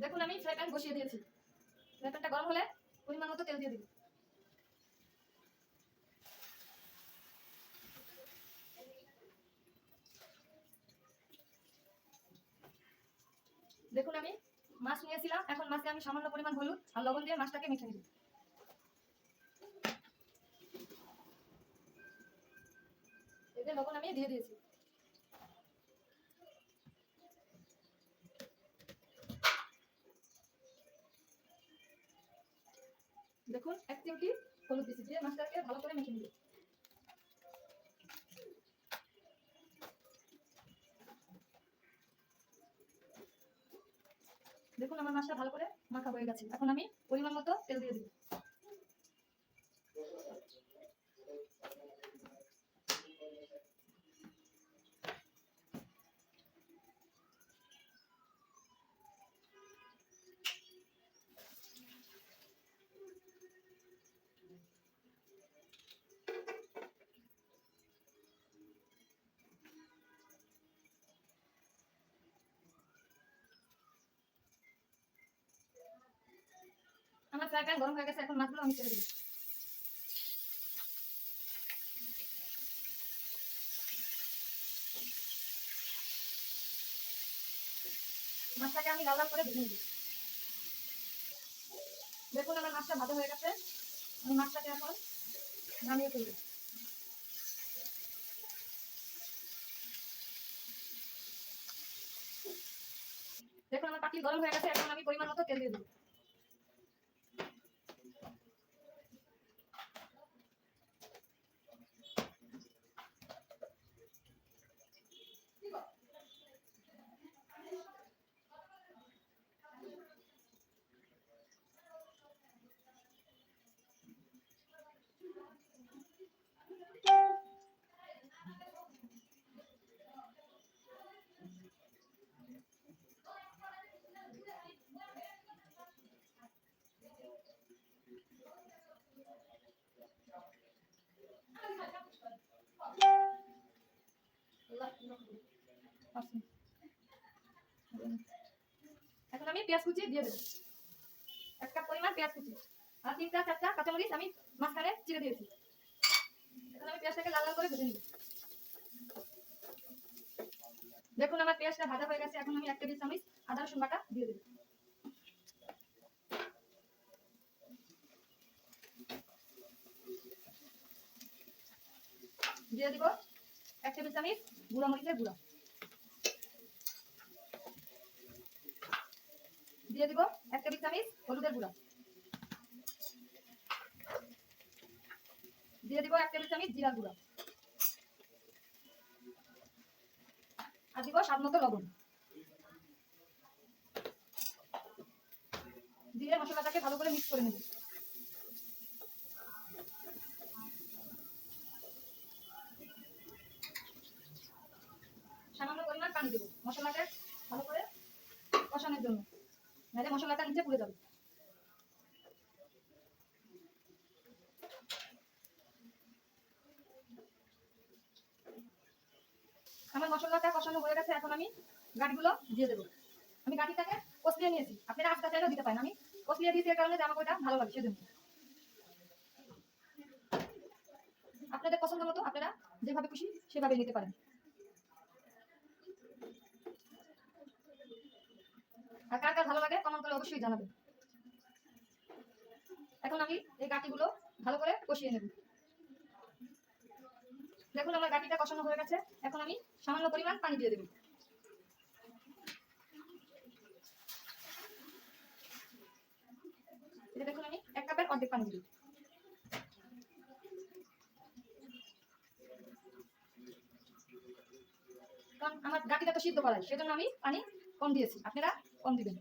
দেখুন আমি fry pan বসিয়ে দিয়েছি। ফ্রাই প্যানটা গরম হলে পরিমাণ মতো তেল দিয়ে দিব। দেখুন আমি মাছ নিয়েছিলাম, এখন মাছে আমি সামান্য পরিমাণ হলুদ আর লবণ দিয়ে মাছটাকে মেখে নিব। এতে লবণ আমি দিয়ে দিয়েছি। দেখুন 1 চিমটি হলুদ দিয়েছি, দিয়ে মাছটাকে ভালো করে মেখে নিব। দেখুন আমার মাছটা ভালো করে মাখা হয়ে গেছে, এখন আমি পরিমাণ মতো তেল দিয়ে দিব। আমার ফ্রাই প্যান গরম হয়ে গেছে, এখন মাছগুলো আমি ছেড়ে দিব। মাছটাকে আমি লাল লাল করে ভেজে নিব। দেখুন আমার মাছটা ভাজা হয়ে গেছে, আমি মাছটাকে এখন নামিয়ে ফেলব। দেখুন আমার পাতিল গরম হয়ে গেছে, এখন আমি পরিমাণ মতো তেল দিয়ে দেব। এখন আমি পেঁয়াজ কুচি দিয়ে দেবো, 1 কাপ পরিমাণ পেঁয়াজ কুচি আর 3টা 4টা কাঁচামরিচ আমি মাঝখানে চিড়ে দিয়েছি। এখন আমি পেঁয়াজটাকে লাল লাল করে ভেজে নিব। দেখুন আমার পেঁয়াজটা ভাজা হয়ে গেছে, এখন আমি 1 টেবিল চামচ আদা রসুন বাটা দিয়ে দেব। দিয়ে দিব 1 টেবিল চামচ গুঁড়া মরিচের গুঁড়া, দিয়ে দিব 1 টেবিল চামচ হলুদের গুঁড়া, দিয়ে দিব 1 টেবিল চামচ জিরার গুঁড়া, আর দিব স্বাদ মতো লবণ। দিয়ে মশলাটাকে ভালো করে মিক্স করে নেব। সামান্য পরিমাণ পানি দেব মশলাটা ভালো করে কষানোর জন্য, নাহলে মশলাটা নিচে পুড়ে যাবে। আমার মশলাটা কষানো হয়ে গেছে, এখন আমি গাঁটগুলো দিয়ে দেবো। আমি গাঁটিটাকে কষলিয়ে নিয়েছি, আপনারা আস্তে চাইলেও দিতে পারেন, আমি কষলিয়ে দিয়েছি এর কারণে জামা কাপড়টা ভালো লাগে সেজন্য। আপনাদের পছন্দ মতো আপনারা যেভাবে খুশি সেভাবে নিতে পারেন। আর কার কার ভালো লাগে কমেন্ট করে অবশ্যই জানাবেন। এখন আমি এই গাঁটিগুলো ভালো করে কষিয়ে নেব। দেখুন আমার গাঁটিটা কষানো হয়ে গেছে, এখন আমি সামান্য পরিমাণ পানি দিয়ে দেব। এটা দেখুন আমি 1 কাপের অর্ধেক পানি দিই। কারণ আমার গাঁটিটা তো সিদ্ধ করাই, সেজন্য আমি পানি কম দিয়েছি, আপনারা কম দিবেন।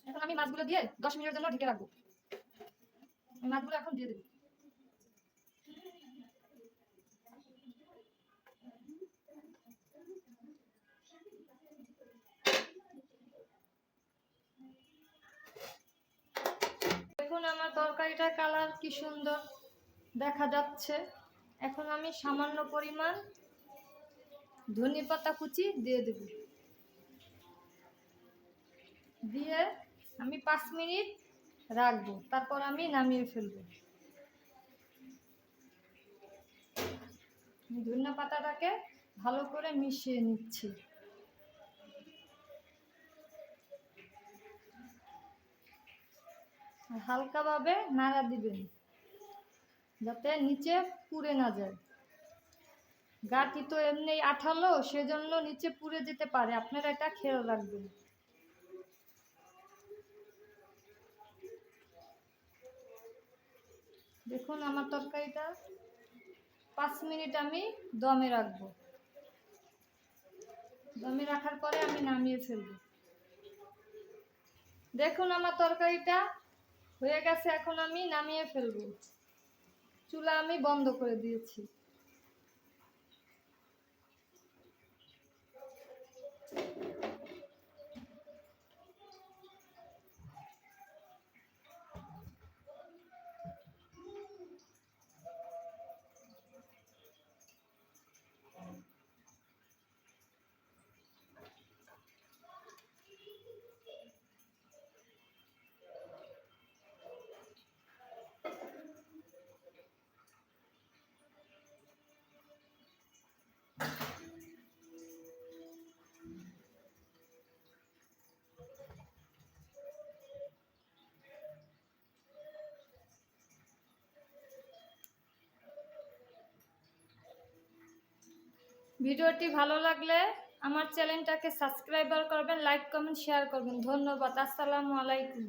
এখন আমি মাছগুলো দিয়ে 10 মিনিটের জন্য ঢেকে রাখবো। মাছগুলো এখন দিয়ে দেবো। দেখুন আমার তরকারিটার কালার কি সুন্দর দেখা যাচ্ছে। এখন আমি সামান্য পরিমাণ ধনেপাতা কুচি দিয়ে দেব, দিয়ে আমি 5 মিনিট রাখবো, তারপর আমি নামিয়ে ফেলবো। ধনিয়া পাতাটাকে ভালো করে মিশিয়ে নিচ্ছি। হালকাভাবে নাড়া দিবেন যাতে নিচে পুড়ে না যায়। গাটি তো এমনি আঠালো, সেজন্য নিচে পুড়ে যেতে পারে, আপনারা এটা খেয়াল রাখবেন। দেখুন আমার তরকারিটা 5 মিনিট আমি দমে রাখবো। দমে রাখার পরে আমি নামিয়ে ফেলবো। দেখুন আমার তরকারিটা হয়ে গেছে, এখন আমি নামিয়ে ফেলবো। চুলা আমি বন্ধ করে দিয়েছি। ভিডিওটি ভালো লাগলে আমার চ্যানেলটাকে সাবস্ক্রাইব করবেন, লাইক কমেন্ট শেয়ার করবেন। ধন্যবাদ। আসসালামু আলাইকুম।